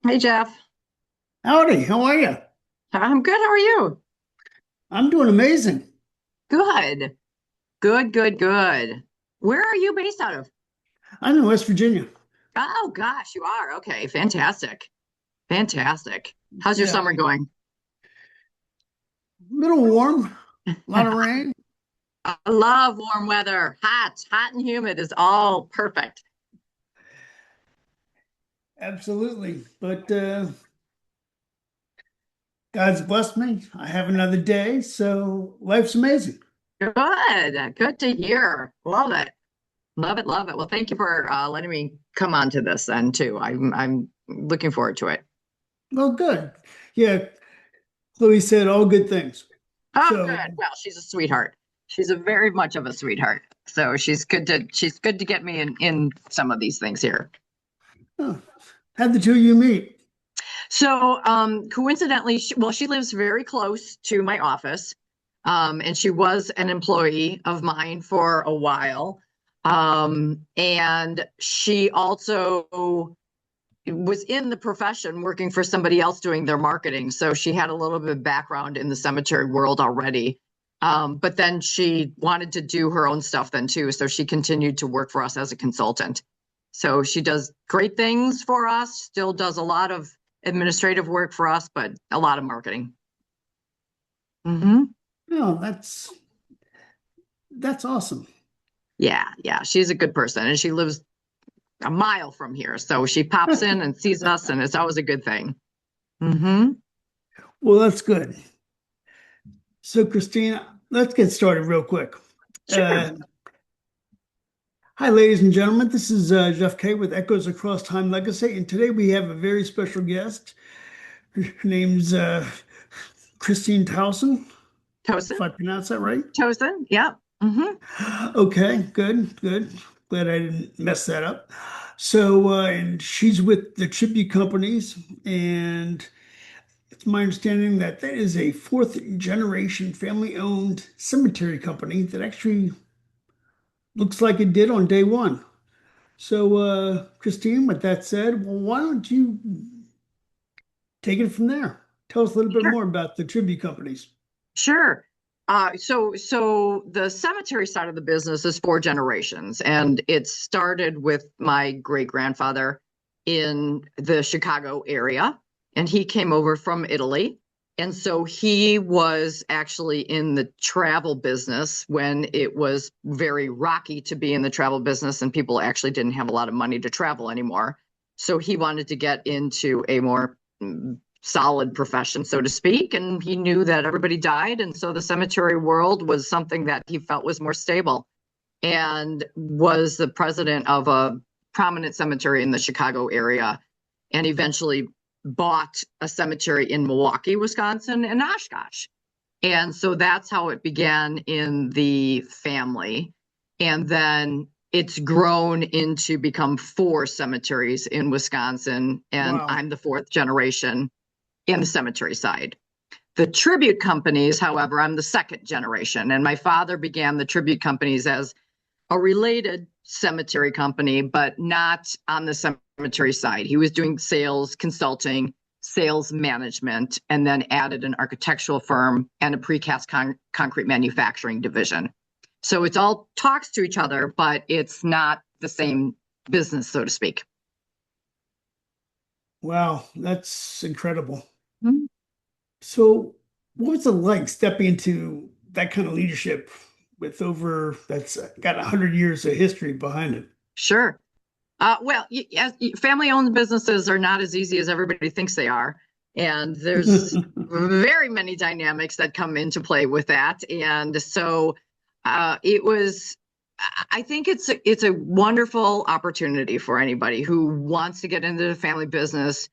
Hey Jeff, Howdy, how are you? I'm good. How are you? I'm doing amazing. Good, good. Where are you based out of? I'm in West Virginia. Oh gosh, you are. Okay, fantastic. Fantastic. How's your Yeah, summer going? a little warm, a lot of rain. I love warm weather. Hot and humid is all perfect. Absolutely. But God's blessed me. I have another day, so life's amazing. Good to hear. Love it. Love it. Well, thank you for letting me come on to this then too. I'm looking forward to it. Well, good. Yeah, Chloe said all good things. Oh, So, good. Well, she's a sweetheart. She's a very much of a sweetheart. So she's good to get me in some of these things here. oh, how'd the two of you meet? So coincidentally, she lives very close to my office. And she was an employee of mine for a while. And she also was in the profession working for somebody else doing their marketing. So she had a little bit of background in the cemetery world already. But then she wanted to do her own stuff then too. So she continued to work for us as a consultant. So she does great things for us, still does a lot of administrative work for us, but a lot of marketing. Hmm. Oh, that's awesome. Yeah. She's a good person and she lives a mile from here. So she pops in and sees us, and it's always a good thing. Hmm. Well, that's good. So, Christina, let's get started real quick. Sure. Uh, Hi, ladies and gentlemen. This is Jeff K with Echoes Across Time Legacy, and today we have a very special guest. Her name's Christine Towson, Tosin. if I pronounce that right. Tosin. Yeah. Hmm. Okay, good. Glad I didn't mess that up. So, and she's with the tribute companies, and it's my understanding that that is a fourth generation family owned cemetery company that actually looks like it did on day one. So, Christine, with that said, well, why don't you take it from there? Tell us a little bit Sure. more about the tribute companies. Sure. So the cemetery side of the business is four generations, and it started with my great grandfather in the Chicago area, and he came over from Italy. And so he was actually in the travel business when it was very rocky to be in the travel business, and people actually didn't have a lot of money to travel anymore. So he wanted to get into a more solid profession, so to speak. And he knew that everybody died. And so the cemetery world was something that he felt was more stable, and was the president of a prominent cemetery in the Chicago area, and eventually bought a cemetery in Milwaukee, Wisconsin, and Oshkosh. And so that's how it began in the family. And then it's grown into become four cemeteries in Wisconsin. And Wow. I'm the fourth generation in the cemetery side. The tribute companies, however, I'm the second generation, and my father began the tribute companies as a related cemetery company, but not on the cemetery side. He was doing sales, consulting, sales management, and then added an architectural firm and a precast concrete manufacturing division. So it's all talks to each other, but it's not the same business, so to speak. Wow, that's incredible. Mm-hmm. So, what was it like stepping into that kind of leadership with over that's got 100 years of history behind it? Sure. Well, as family-owned businesses are not as easy as everybody thinks they are, and there's very many dynamics that come into play with that. And so, it was. I think it's a wonderful opportunity for anybody who wants to get into the family business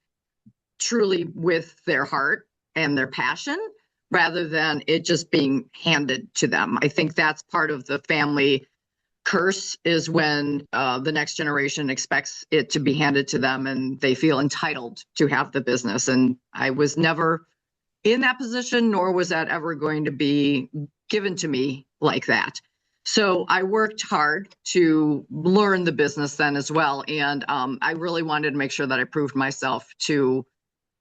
truly with their heart and their passion, rather than it just being handed to them. I think that's part of the family curse, is when the next generation expects it to be handed to them and they feel entitled to have the business. And I was never in that position, nor was that ever going to be given to me like that. So I worked hard to learn the business then as well. And I really wanted to make sure that I proved myself to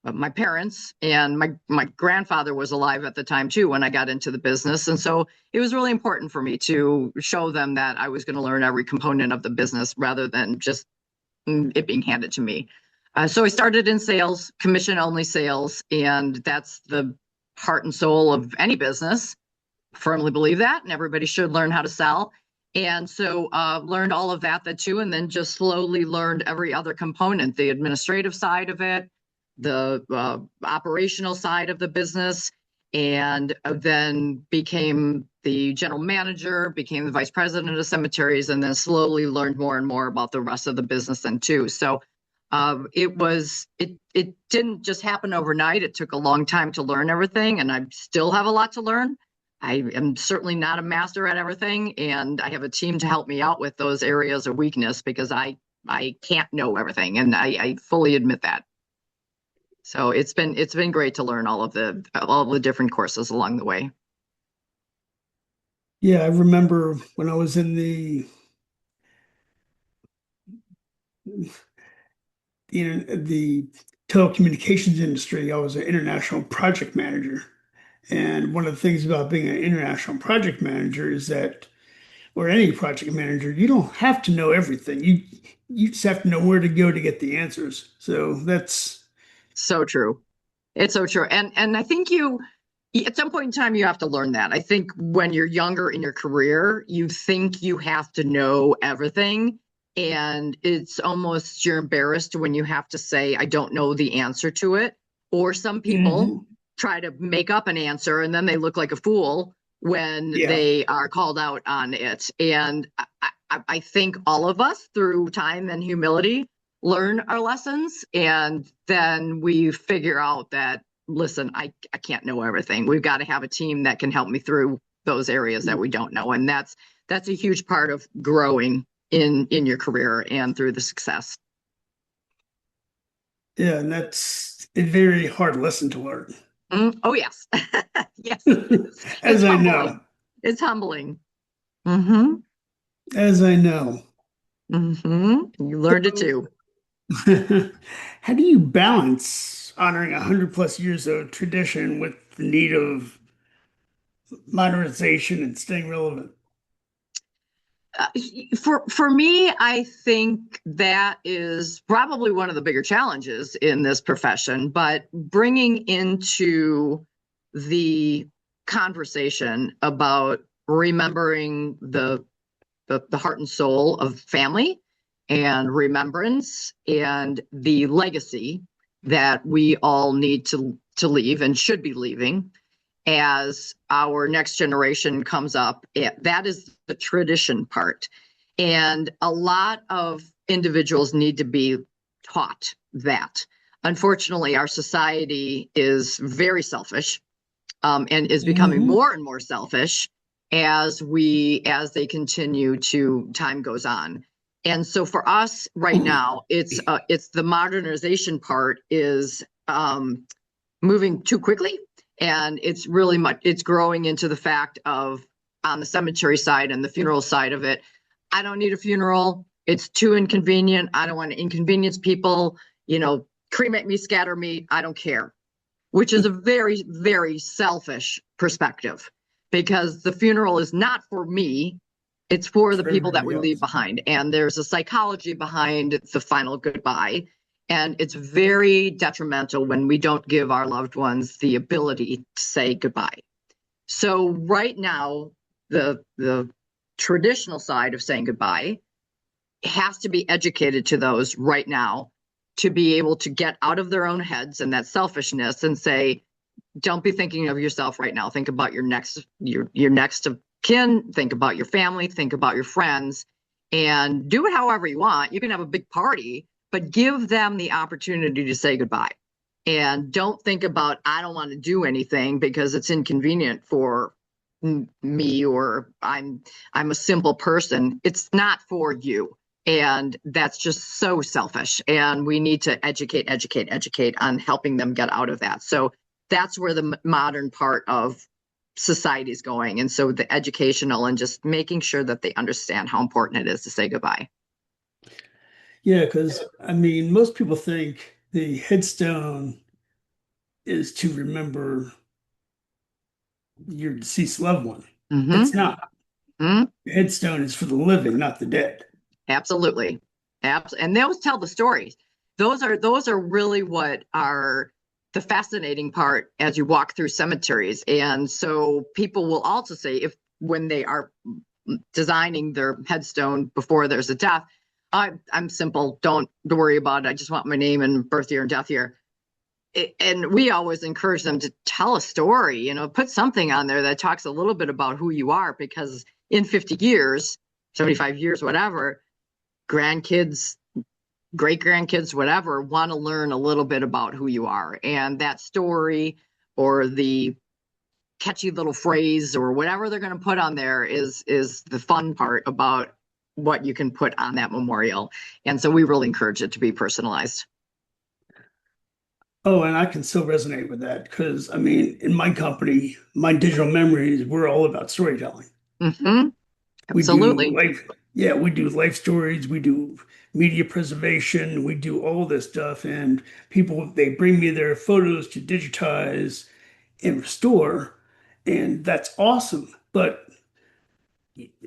my parents, and my grandfather was alive at the time too when I got into the business. And so it was really important for me to show them that I was going to learn every component of the business rather than just it being handed to me. So I started in sales, commission only sales, and that's the heart and soul of any business. Firmly believe that, and everybody should learn how to sell. And so learned all of that too, and then just slowly learned every other component, the administrative side of it, the operational side of the business, and then became the general manager, became the vice president of cemeteries, and then slowly learned more and more about the rest of the business then too. So it didn't just happen overnight. It took a long time to learn everything, and I still have a lot to learn. I am certainly not a master at everything, and I have a team to help me out with those areas of weakness because I can't know everything, and I fully admit that. So it's been great to learn all the different courses along the way. Yeah, I remember when I was in the telecommunications industry, I was an international project manager. And one of the things about being an international project manager is that, or any project manager, you don't have to know everything. You just have to know where to go to get the answers. So that's So true. It's so true. And I think you at some point in time you have to learn that. I think when you're younger in your career, you think you have to know everything. And it's almost you're embarrassed when you have to say, I don't know the answer to it. Or some people Mhm. try to make up an answer and then they look like a fool when Yeah. they are called out on it. And I think all of us through time and humility learn our lessons, and then we figure out that, listen, I can't know everything. We've got to have a team that can help me through those areas that we don't know. And that's a huge part of growing in your career and through the success. Yeah, and that's a very hard lesson to learn. Oh yes. Yes, it is. It's As I humbling. know. It's humbling. Mm-hmm. As I know. Mm-hmm. You learned it So, too. how do you balance honoring 100 plus years of tradition with the need of modernization and staying relevant? Uh, for me, I think that is probably one of the bigger challenges in this profession, but bringing into the conversation about remembering the heart and soul of family and remembrance and the legacy that we all need to leave and should be leaving as our next generation comes up. That is the tradition part. And a lot of individuals need to be taught that. Unfortunately, our society is very selfish, and is becoming Hmm. more and more selfish as they continue to time goes on. And so for us right now, it's the modernization part is moving too quickly, and it's growing into the fact of, on the cemetery side and the funeral side of it, I don't need a funeral. It's too inconvenient. I don't want to inconvenience people. Cremate me, scatter me. I don't care, which is a very, very selfish perspective, because the funeral is not for me. It's for the For people that everybody we leave else. behind. And there's a psychology behind the final goodbye. And it's very detrimental when we don't give our loved ones the ability to say goodbye. So right now, the traditional side of saying goodbye has to be educated to those right now to be able to get out of their own heads and that selfishness and say, don't be thinking of yourself right now. Think about your next of kin, think about your family, think about your friends, and do it however you want. You can have a big party, but give them the opportunity to say goodbye. And don't think about, I don't want to do anything because it's inconvenient for me, or I'm a simple person. It's not for you. And that's just so selfish. And we need to educate on helping them get out of that. So that's where the modern part of society's going. And so the educational and just making sure that they understand how important it is to say goodbye. Yeah, because I mean, most people think the headstone is to remember your deceased loved one. It's Mm-hmm. not. Mm-hmm. The headstone is for the living, not the dead. Absolutely. And they always tell the stories. Those are really what are the fascinating part as you walk through cemeteries. And so people will also say, if when they are designing their headstone before there's a death, I'm simple, don't worry about it. I just want my name and birth year and death year. And we always encourage them to tell a story, put something on there that talks a little bit about who you are, because in 50 years, 75 years, whatever, grandkids, great grandkids, whatever, want to learn a little bit about who you are. And that story or the catchy little phrase or whatever they're going to put on there is the fun part about what you can put on that memorial. And so we really encourage it to be personalized. Oh, and I can still resonate with that because I mean, in my company, my digital memories, we're all about storytelling. Mm-hmm. We do Absolutely. life, yeah, we do life stories, we do media preservation, we do all this stuff, and people they bring me their photos to digitize and restore, and that's awesome. But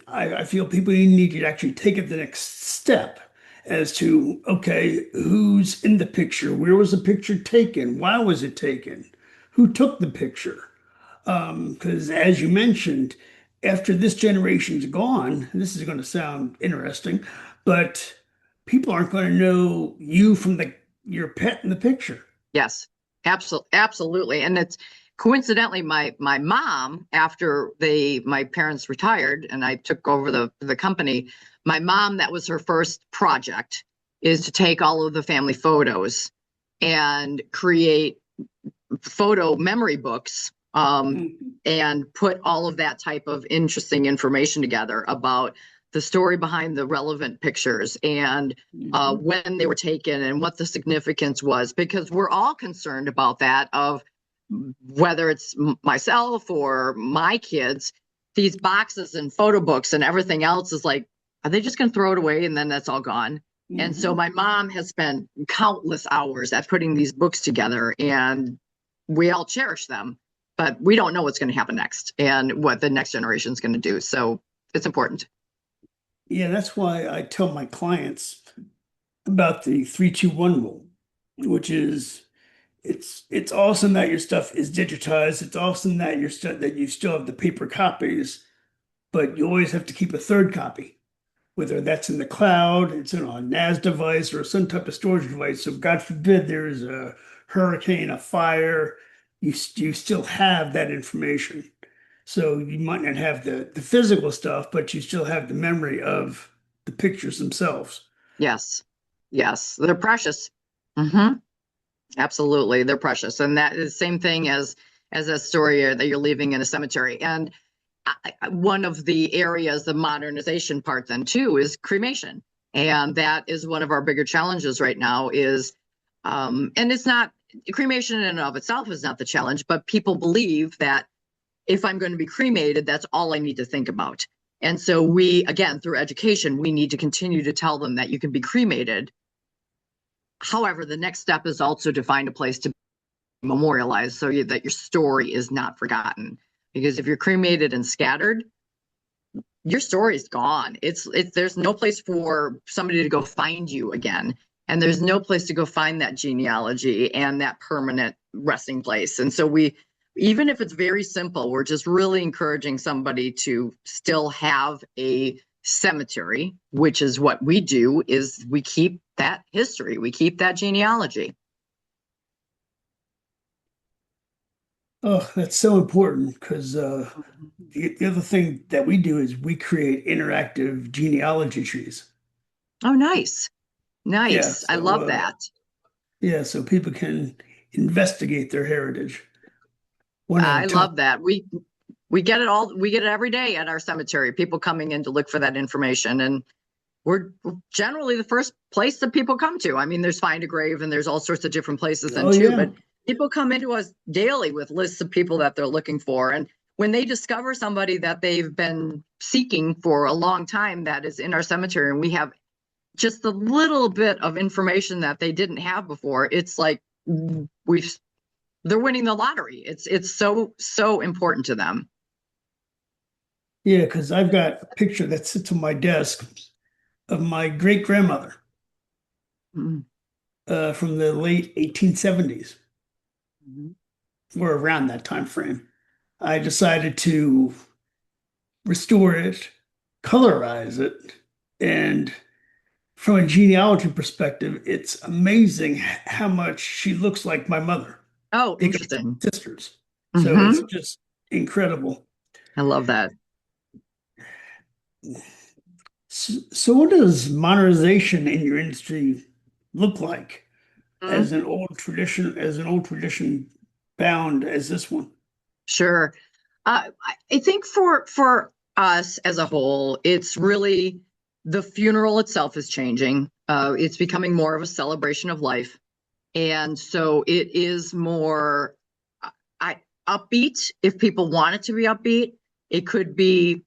I feel people need to actually take it the next step as to, okay, who's in the picture? Where was the picture taken? Why was it taken? Who took the picture? Because as you mentioned, after this generation's gone, and this is going to sound interesting, but people aren't going to know you from the your pet in the picture. Yes, absolutely. And it's coincidentally my mom, after my parents retired and I took over the company, my mom, that was her first project, is to take all of the family photos and create photo memory books, Mhm. and put all of that type of interesting information together about the story behind the relevant pictures and Mhm. when they were taken and what the significance was, because we're all concerned about that, of whether it's myself or my kids, these boxes and photo books and everything else is like, are they just going to throw it away and then that's all gone? And so Mhm. my mom has spent countless hours at putting these books together, and we all cherish them, but we don't know what's going to happen next and what the next generation is going to do. So it's important. Yeah, that's why I tell my clients about the 3-2-1 rule, which is it's awesome that your stuff is digitized. It's awesome that your stuff that you still have the paper copies, but you always have to keep a third copy, whether that's in the cloud, it's in a NAS device or some type of storage device. So God forbid there's a hurricane, a fire, you still have that information. So you might not have the physical stuff, but you still have the memory of the pictures themselves. Yes. Yes. They're precious. Hmm. Absolutely. They're precious. And that is the same thing as a story that you're leaving in a cemetery. And one of the areas, the modernization part then too, is cremation. And that is one of our bigger challenges right now is, and it's not, cremation in and of itself is not the challenge, but people believe that if I'm going to be cremated, that's all I need to think about. And so we, again, through education, we need to continue to tell them that you can be cremated. However, the next step is also to find a place to memorialize so that your story is not forgotten. Because if you're cremated and scattered, your story's gone. It's there's no place for somebody to go find you again. And there's no place to go find that genealogy and that permanent resting place. And so we, even if it's very simple, we're just really encouraging somebody to still have a cemetery, which is what we do, is we keep that history, we keep that genealogy. Oh, that's so important because the other thing that we do is we create interactive genealogy trees. Oh, nice. Yeah, Nice. I so love that. yeah, so people can investigate their heritage one at a I time. love that. We get it all, we get it every day at our cemetery, people coming in to look for that information. And we're generally the first place that people come to. I mean, there's Find a Grave and there's all sorts of different places then Oh too, yeah. but people come into us daily with lists of people that they're looking for. And when they discover somebody that they've been seeking for a long time that is in our cemetery, and we have just a little bit of information that they didn't have before, it's like they're winning the lottery. It's so important to them. Yeah, because I've got a picture that sits on my desk of my great grandmother Mhm. from the late 1870s, Mhm. or around that time frame. I decided to restore it, colorize it, and from a genealogy perspective, it's amazing how much she looks like my mother Oh, because interesting. we're sisters. So it's Hmm. just incredible. I love that. So what does modernization in your industry look like Mhm. as an old tradition bound as this one? Sure. I think for us as a whole, it's really the funeral itself is changing. It's becoming more of a celebration of life, and so it is more I upbeat. If people want it to be upbeat, it could be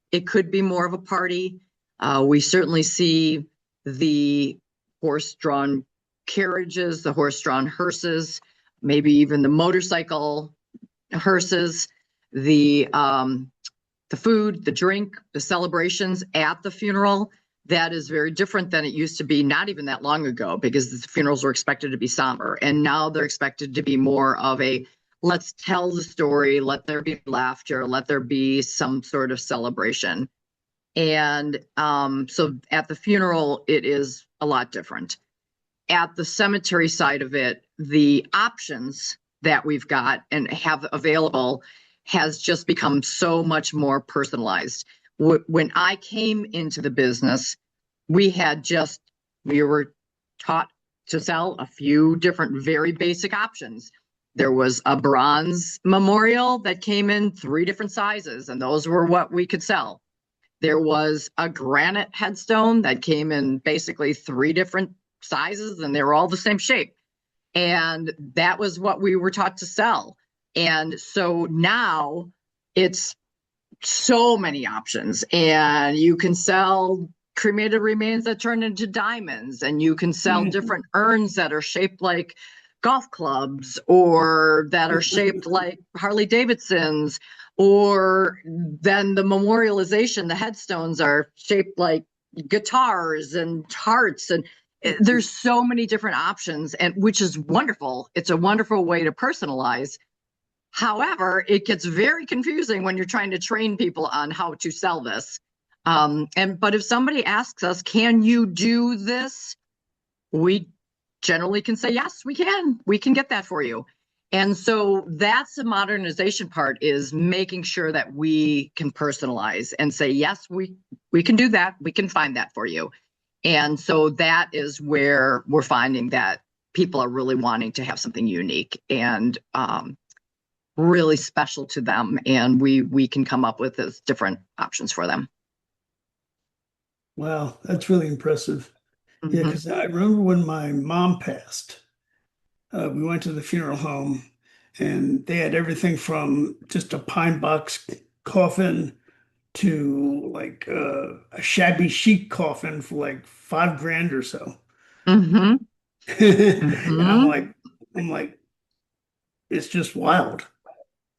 more of a party. We certainly see the horse-drawn carriages, the horse-drawn hearses, maybe even the motorcycle hearses, the food, the drink, the celebrations at the funeral. That is very different than it used to be, not even that long ago, because the funerals were expected to be somber. And now they're expected to be more of a let's tell the story, let there be laughter, let there be some sort of celebration. And so at the funeral, it is a lot different. At the cemetery side of it, the options that we've got and have available has just become so much more personalized. When I came into the business, we were taught to sell a few different very basic options. There was a bronze memorial that came in three different sizes, and those were what we could sell. There was a granite headstone that came in basically three different sizes, and they were all the same shape. And that was what we were taught to sell. And so now it's so many options, and you can sell cremated remains that turn into diamonds, and you can sell different urns that are shaped like golf clubs or that are shaped like Harley Davidsons, or then the memorialization, the headstones are shaped like guitars and hearts, and there's so many different options, and which is wonderful. It's a wonderful way to personalize. However, it gets very confusing when you're trying to train people on how to sell this. But if somebody asks us, can you do this? We generally can say, yes, we can. We can get that for you. And so that's the modernization part, is making sure that we can personalize and say, yes, we can do that. We can find that for you. And so that is where we're finding that people are really wanting to have something unique and really special to them, and we can come up with those different options for them. Wow, that's really impressive. Yeah, Hmm. because I remember when my mom passed, we went to the funeral home and they had everything from just a pine box coffin to like a shabby chic coffin for like 5 grand or so. Hmm. And Hmm. I'm like, it's just wild.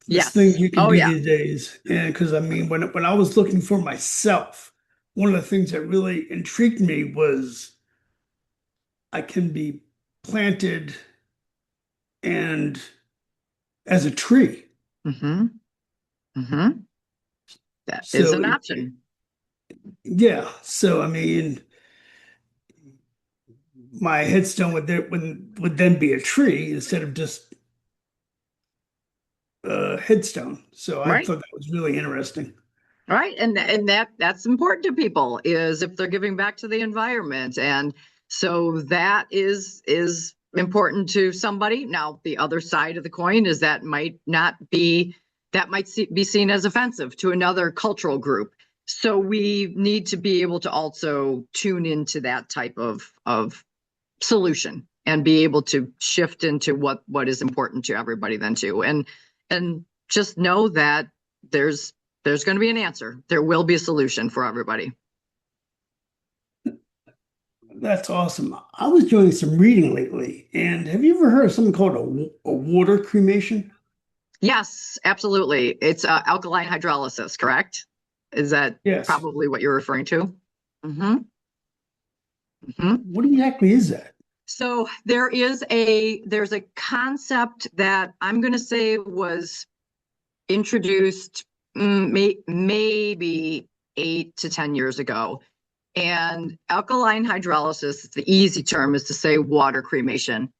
This thing Yes. you can Oh do yeah. these days. And because I mean, when I was looking for myself, one of the things that really intrigued me was I can be planted and as a tree. Hmm. Hmm. That is So an option. yeah. So I mean, my headstone would then be a tree instead of just a headstone. So I Right. thought that was really interesting. Right. And that's important to people, is if they're giving back to the environment. And so that is important to somebody. Now, the other side of the coin is that might not be that might be seen as offensive to another cultural group. So we need to be able to also tune into that type of solution and be able to shift into what is important to everybody then too. And just know that there's there's going to be an answer. There will be a solution for everybody. That's awesome. I was doing some reading lately, and have you ever heard of something called a water cremation? Yes, absolutely. It's alkaline hydrolysis, correct? Is that Yes. probably what you're referring to? Mm-hmm. Mm-hmm. What exactly is that? So there's a concept that I'm going to say was introduced maybe 8 to 10 years ago. And alkaline hydrolysis, the easy term is to say water cremation,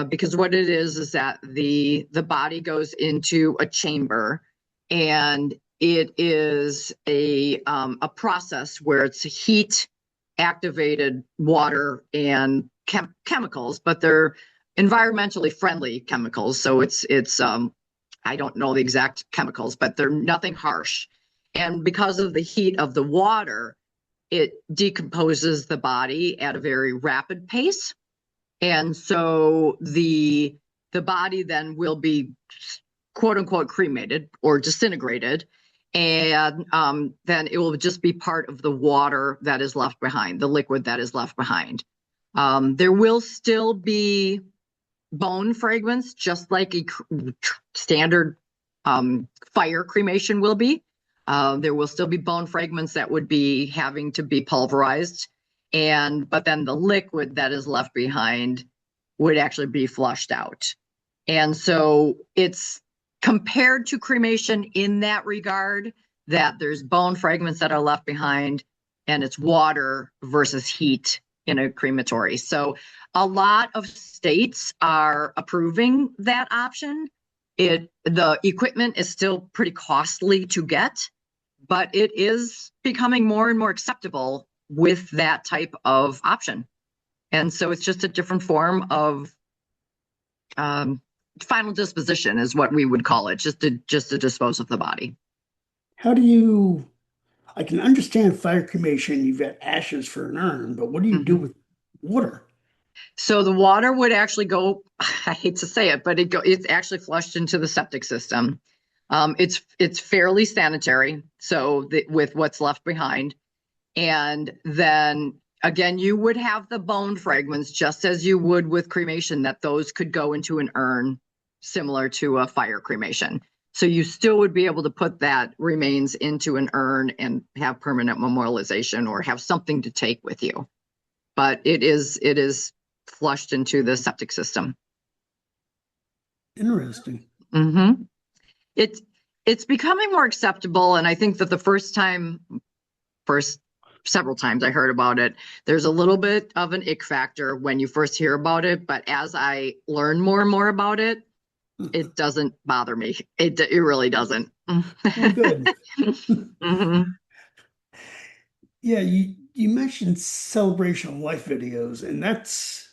because what it is that the body goes into a chamber, and it is a process where it's heat activated water and chemicals, but they're environmentally friendly chemicals. So it's I don't know the exact chemicals, but they're nothing harsh. And because of the heat of the water, it decomposes the body at a very rapid pace. And so the body then will be quote unquote cremated or disintegrated. And then it will just be part of the water that is left behind, the liquid that is left behind. There will still be bone fragments, just like a standard fire cremation will be. There will still be bone fragments that would be having to be pulverized, but then the liquid that is left behind would actually be flushed out. And so it's compared to cremation in that regard, that there's bone fragments that are left behind, and it's water versus heat in a crematory. So a lot of states are approving that option. The equipment is still pretty costly to get, but it is becoming more and more acceptable with that type of option. And so it's just a different form of final disposition is what we would call it, just to dispose of the body. How do you, I can understand fire cremation, you've got ashes for an urn, but what do you do Mhm. with water? So the water would actually go, I hate to say it, but it's actually flushed into the septic system. It's fairly sanitary, so with what's left behind. And then again, you would have the bone fragments just as you would with cremation, that those could go into an urn similar to a fire cremation. So you still would be able to put that remains into an urn and have permanent memorialization or have something to take with you. But it is flushed into the septic system. Interesting. Mm-hmm. It's it's becoming more acceptable, and I think that the first several times I heard about it, there's a little bit of an ick factor when you first hear about it. But as I learn more and more about it, it doesn't bother me. It really doesn't. Well, good. Hmm. Yeah, you mentioned celebration of life videos, and that's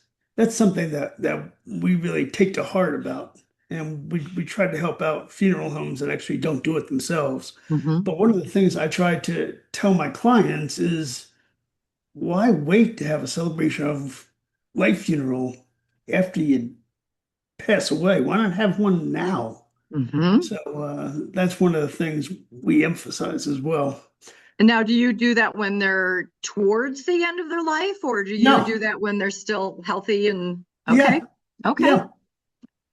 something that we really take to heart about. And we try to help out funeral homes that actually don't do it themselves. Hmm. But one of the things I try to tell my clients is why wait to have a celebration of life funeral after you pass away? Why not have one now? Hmm. So that's one of the things we emphasize as well. And now, do you do that when they're towards the end of their life, or do you do No, that when they're still healthy and okay? yeah, Okay. yeah.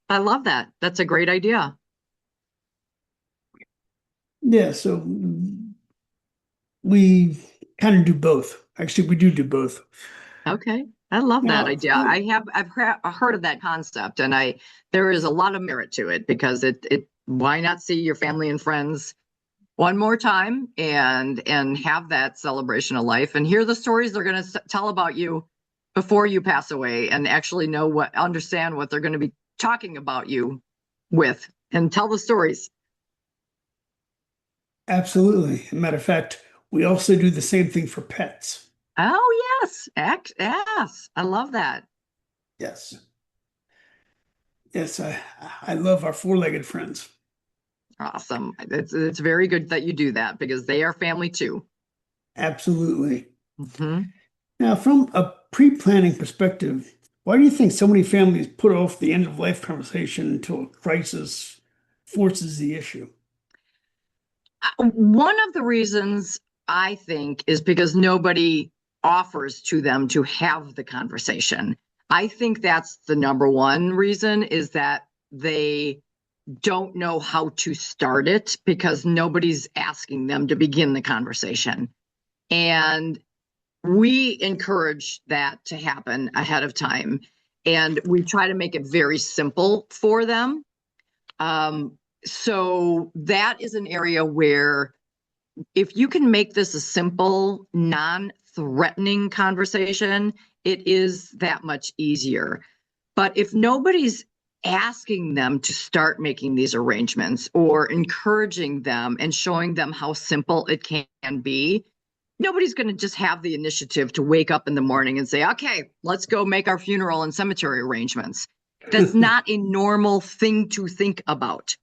I love that. That's a great idea. Yeah, so we kind of do both. Actually, we do both. Okay. I love that Now, idea. I've heard of that concept, and there is a lot of merit to it, because it why not see your family and friends one more time and have that celebration of life and hear the stories they're going to tell about you before you pass away, and actually understand what they're going to be talking about you with, and tell the stories. absolutely. Matter of fact, we also do the same thing for pets. Oh yes, yes, I love that. Yes. Yes, I love our four-legged friends. Awesome. It's very good that you do that, because they are family too. Absolutely. Hmm. Now, from a pre-planning perspective, why do you think so many families put off the end of life conversation until a crisis forces the issue? One of the reasons I think is because nobody offers to them to have the conversation. I think that's the number one reason is that they don't know how to start it because nobody's asking them to begin the conversation. And we encourage that to happen ahead of time. And we try to make it very simple for them. So that is an area where if you can make this a simple, non-threatening conversation, it is that much easier. But if nobody's asking them to start making these arrangements or encouraging them and showing them how simple it can be, nobody's going to just have the initiative to wake up in the morning and say, okay, let's go make our funeral and cemetery arrangements. That's not a normal thing to think about.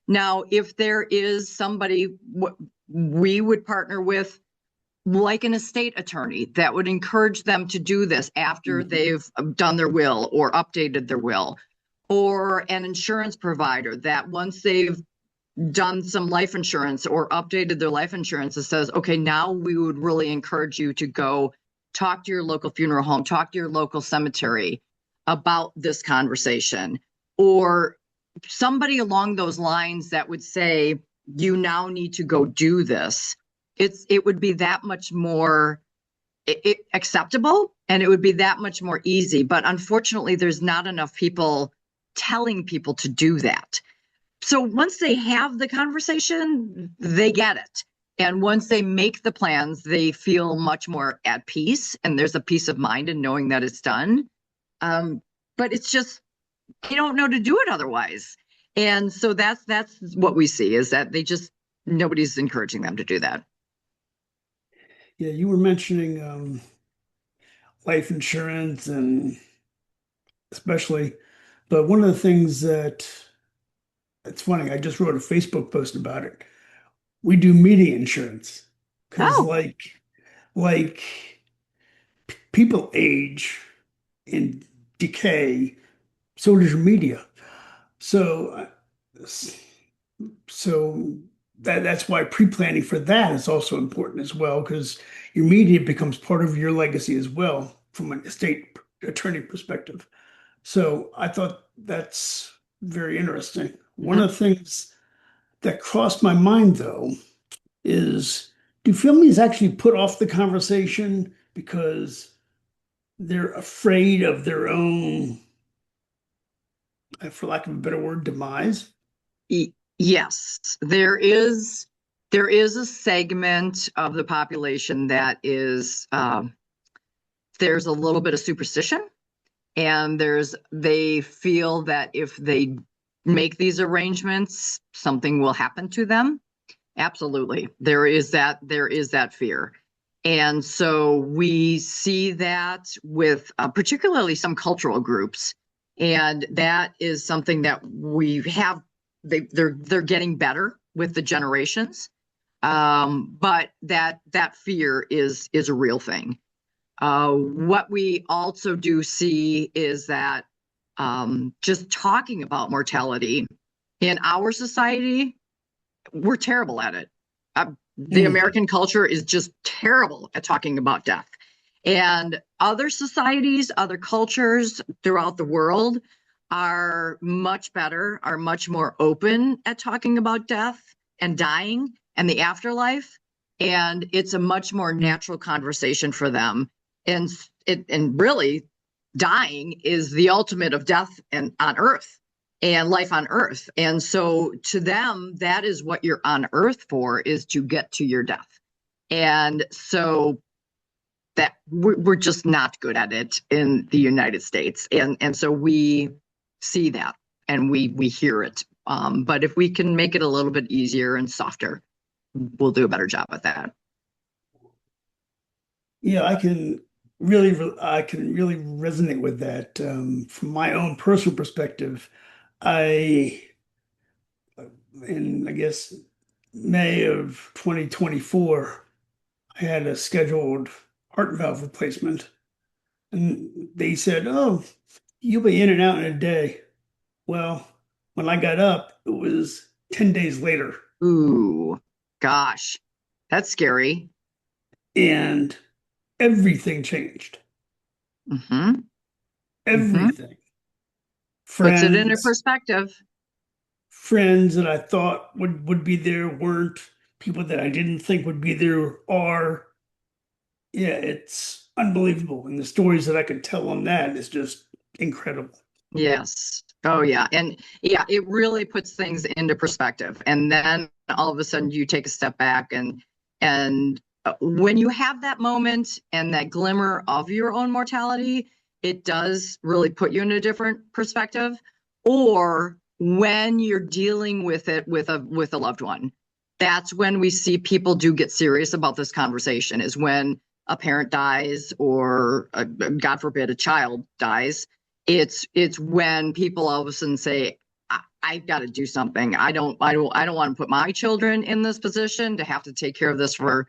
Now, if there is somebody we would partner with, like an estate attorney, that would encourage them to do this after they've done their will or updated their will, or an insurance provider that once they've done some life insurance or updated their life insurance, it says, okay, now we would really encourage you to go talk to your local funeral home, talk to your local cemetery about this conversation, or somebody along those lines that would say, you now need to go do this. It would be that much more acceptable, and it would be that much more easy. But unfortunately, there's not enough people telling people to do that. So once they have the conversation, they get it. And once they make the plans, they feel much more at peace, and there's a peace of mind in knowing that it's done. But it's just, they don't know to do it otherwise. And so that's what we see, is that nobody's encouraging them to do that. Yeah, you were mentioning life insurance and especially, but one of the things that it's funny, I just wrote a Facebook post about it. We do media insurance because Oh, like people age and decay, so does your media. So so that's why pre-planning for that is also important as well, because your media becomes part of your legacy as well from an estate attorney perspective. So I thought that's very interesting. One mhm. of the things that crossed my mind though is, do families actually put off the conversation because they're afraid of their own, for lack of a better word, demise? Yes, there is a segment of the population that is there's a little bit of superstition, and they feel that if they make these arrangements, something will happen to them. Absolutely. There is that fear. And so we see that with particularly some cultural groups. And that is something that we have, they're getting better with the generations. But that fear is a real thing. What we also do see is that just talking about mortality in our society, we're terrible at it. The Mm. American culture is just terrible at talking about death. And other societies, other cultures throughout the world are much better, are much more open at talking about death and dying and the afterlife. And it's a much more natural conversation for them. And really, dying is the ultimate of death and on earth and life on earth. And so to them, that is what you're on earth for, is to get to your death. And so that we're just not good at it in the United States. And so we see that and we hear it. But if we can make it a little bit easier and softer, we'll do a better job at that. Yeah, I can really resonate with that. From my own personal perspective, I, in I guess May of 2024, I had a scheduled heart valve replacement, and they said, "Oh, you'll be in and out in a day." Well, when I got up, it was 10 days later. Ooh. Gosh, that's scary. And everything changed. Hmm. Hmm. Everything. Puts it into Friends, perspective. friends that I thought would be there weren't. People that I didn't think would be there are. Yeah, it's unbelievable. And the stories that I could tell on that is just incredible. Yes. Oh, yeah. And yeah, it really puts things into perspective. And then all of a sudden you take a step back and when you have that moment and that glimmer of your own mortality, it does really put you in a different perspective. Or when you're dealing with it with a loved one, that's when we see people do get serious about this conversation, is when a parent dies or God forbid a child dies. It's when people all of a sudden say, I've got to do something. I don't want to put my children in this position to have to take care of this for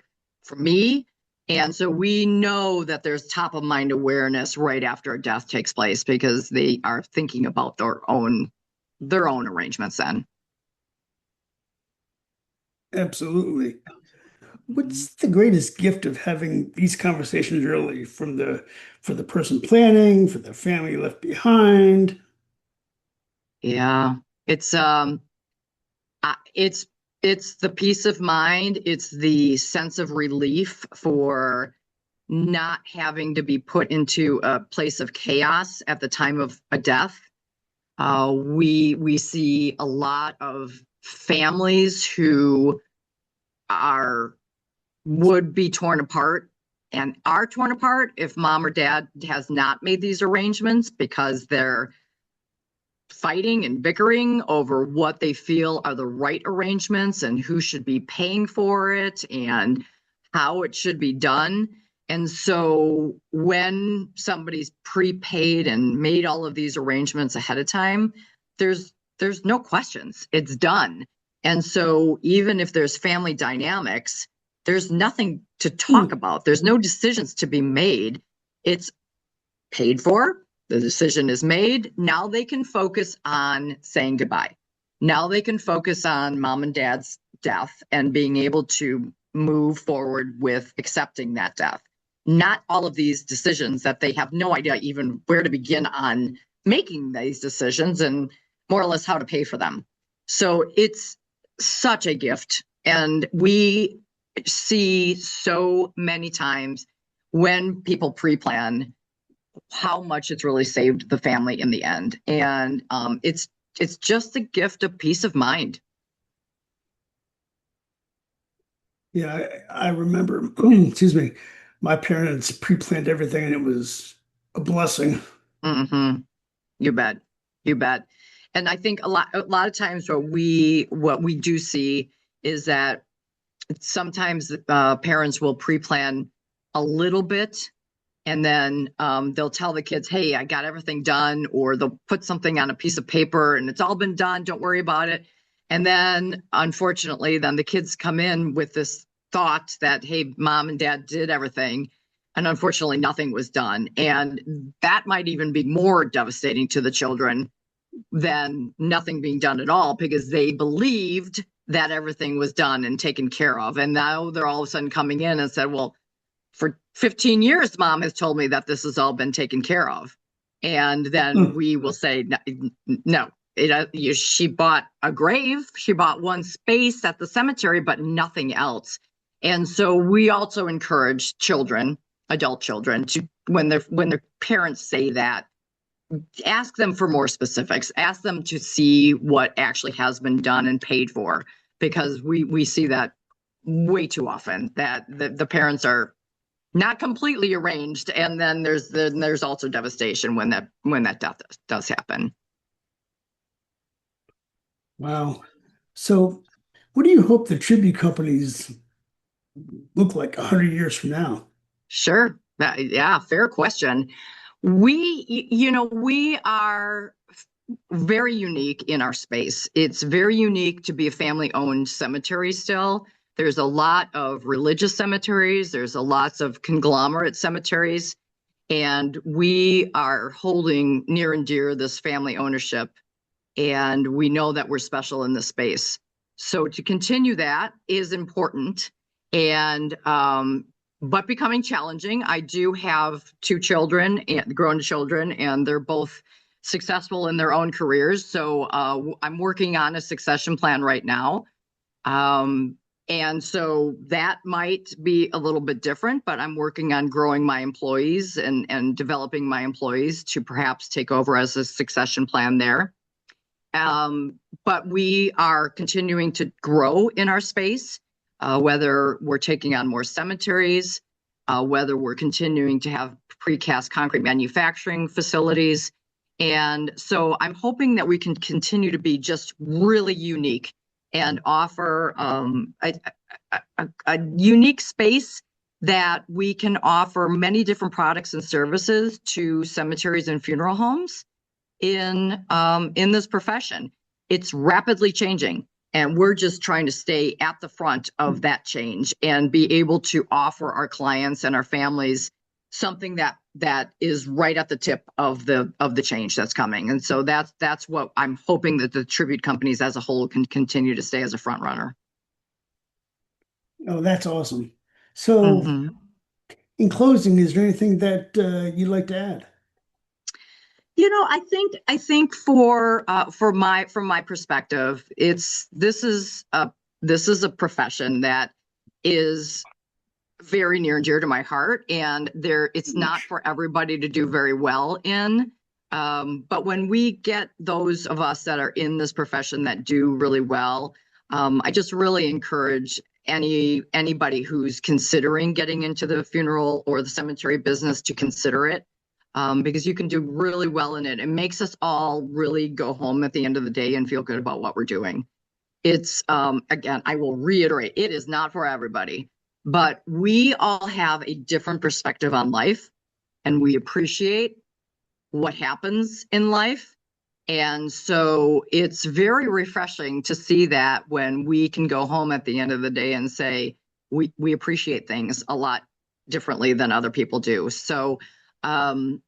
me. And so we know that there's top of mind awareness right after a death takes place, because they are thinking about their own arrangements then. Absolutely. What's the greatest gift of having these conversations early from the for the person planning, for the family left behind? Yeah. It's it's the peace of mind. It's the sense of relief for not having to be put into a place of chaos at the time of a death. We see a lot of families who are would be torn apart and are torn apart if mom or dad has not made these arrangements, because they're fighting and bickering over what they feel are the right arrangements and who should be paying for it and how it should be done. And so when somebody's prepaid and made all of these arrangements ahead of time, there's no questions. It's done. And so even if there's family dynamics, there's nothing to talk Hmm. about. There's no decisions to be made. It's paid for. The decision is made. Now they can focus on saying goodbye. Now they can focus on mom and dad's death and being able to move forward with accepting that death. Not all of these decisions that they have no idea even where to begin on making these decisions and more or less how to pay for them. So it's such a gift. And we see so many times when people pre plan how much it's really saved the family in the end. And it's just a gift of peace of mind. Yeah, I remember, excuse me, my parents pre-planned everything and it was a blessing. Hmm. You bet. You bet. And I think a lot of times what we do see is that sometimes parents will pre-plan a little bit, and then they'll tell the kids, hey, I got everything done, or they'll put something on a piece of paper and it's all been done, don't worry about it. And then unfortunately then the kids come in with this thought that, hey, mom and dad did everything, and unfortunately nothing was done. And that might even be more devastating to the children than nothing being done at all, because they believed that everything was done and taken care of, and now they're all of a sudden coming in and said, well, for 15 years, mom has told me that this has all been taken care of. And then Hmm. we will say, no, she bought a grave, she bought one space at the cemetery, but nothing else. And so we also encourage children, adult children, to when their parents say that, ask them for more specifics, ask them to see what actually has been done and paid for, because we see that way too often, that the parents are not completely arranged, and then there's also devastation when that death does happen. Wow. So, what do you hope the tribute companies look like 100 years from now? Sure. Yeah, fair question. We are very unique in our space. It's very unique to be a family owned cemetery still. There's a lot of religious cemeteries, there's a lots of conglomerate cemeteries, and we are holding near and dear this family ownership, and we know that we're special in this space. So to continue that is important, and but becoming challenging. I do have two children, and grown children, and they're both successful in their own careers. So I'm working on a succession plan right now. Um, and so that might be a little bit different, but I'm working on growing my employees and developing my employees to perhaps take over as a succession plan there. But we are continuing to grow in our space, whether we're taking on more cemeteries, whether we're continuing to have precast concrete manufacturing facilities. And so I'm hoping that we can continue to be just really unique and offer a unique space that we can offer many different products and services to cemeteries and funeral homes in this profession. It's rapidly changing, and we're just trying to stay at the front of that change and be able to offer our clients and our families something that is right at the tip of the change that's coming. And so that's what I'm hoping that the tribute companies as a whole can continue to stay as a front runner. Oh, that's awesome. So, Mm-hmm. in closing, is there anything that you'd like to add? I think for my from my perspective, this is a profession that is very near and dear to my heart, and it's not for everybody to do very well in. But when we get those of us that are in this profession that do really well, I just really encourage anybody who's considering getting into the funeral or the cemetery business to consider it, because you can do really well in it. It makes us all really go home at the end of the day and feel good about what we're doing. It's again, I will reiterate, it is not for everybody, but we all have a different perspective on life, and we appreciate what happens in life. And so it's very refreshing to see that when we can go home at the end of the day and say we appreciate things a lot differently than other people do. So um,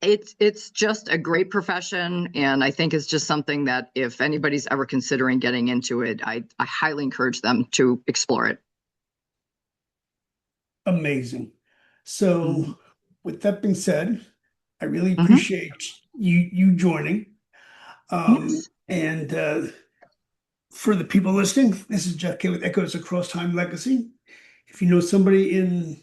it's just a great profession, and I think it's just something that if anybody's ever considering getting into it, I highly encourage them to explore it. Amazing. So, Mm-hmm. with that being said, I really Mm-hmm. appreciate you joining. Yes. And for the people listening, this is Jeff K with Echoes Across Time Legacy. If you know somebody in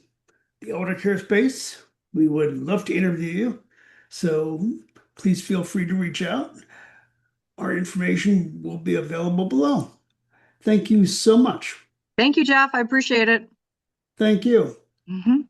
the elder care space, we would love to interview you. So please feel free to reach out. Our information will be available below. Thank you so much. Thank you, Jeff. I appreciate it. Thank you. Mm-hmm.